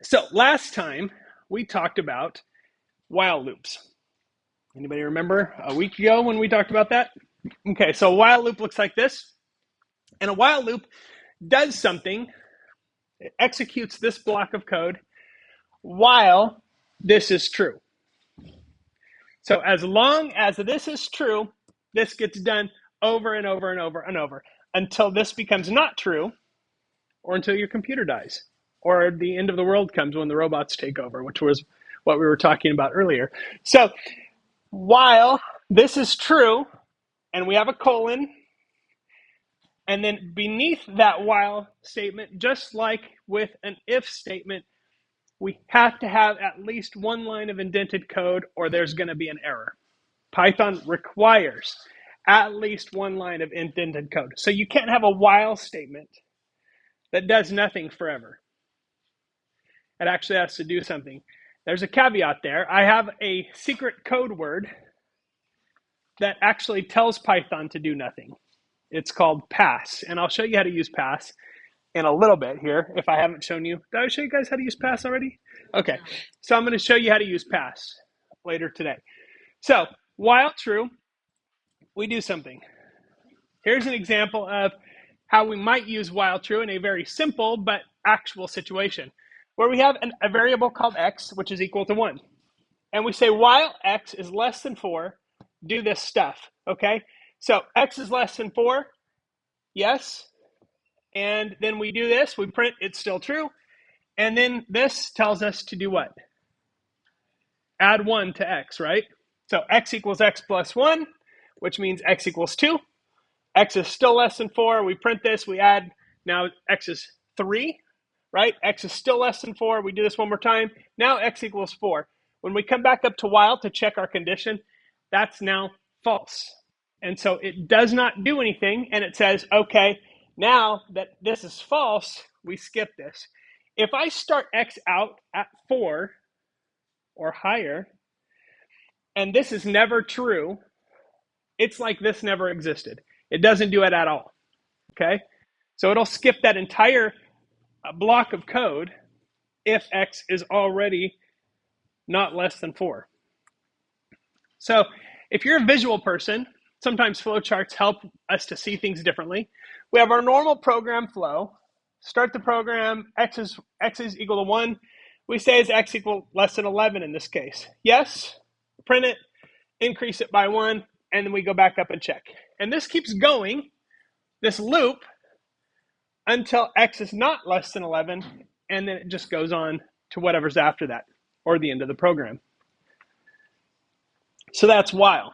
So last time we talked about while loops. Anybody remember a week ago when we talked about that? Okay, so a while loop looks like this. And a while loop does something. It executes this block of code while this is true. So as long as this is true, this gets done over and over and over and over until this becomes not true, or until your computer dies, or the end of the world comes when the robots take over, which was what we were talking about earlier. So while this is true, and we have a colon, and then beneath that while statement, just like with an if statement, we have to have at least one line of indented code or there's going to be an error. Python requires at least one line of indented code. So you can't have a while statement that does nothing forever. It actually has to do something. There's a caveat there. I have a secret code word that actually tells Python to do nothing. It's called pass, and I'll show you how to use pass in a little bit here if I haven't shown you. Did I show you guys how to use pass already? Okay, so I'm going to show you how to use pass later today. So while true, we do something. Here's an example of how we might use while true in a very simple but actual situation where we have a variable called x, which is equal to 1. And we say while x is less than 4, do this stuff, okay? So x is less than 4, yes. And then we do this, we print it's still true. And then this tells us to do what? Add 1 to x, right? So x equals x plus 1, which means x equals 2. X is still less than 4. We print this, we add, now x is 3, right? X is still less than 4. We do this one more time. Now x equals 4. When we come back up to while to check our condition, that's now false. And so it does not do anything, and it says, okay, now that this is false, we skip this. If I start x out at 4 or higher, and this is never true, it's like this never existed. It doesn't do it at all, okay? So it'll skip that entire block of code if x is already not less than 4. So if you're a visual person, sometimes flowcharts help us to see things differently. We have our normal program flow. Start the program, x is equal to 1. We say is x equal less than 11 in this case. Yes, print it, increase it by 1, and then we go back up and check. And this keeps going, this loop, until x is not less than 11, and then it just goes on to whatever's after that, or the end of the program. So that's while.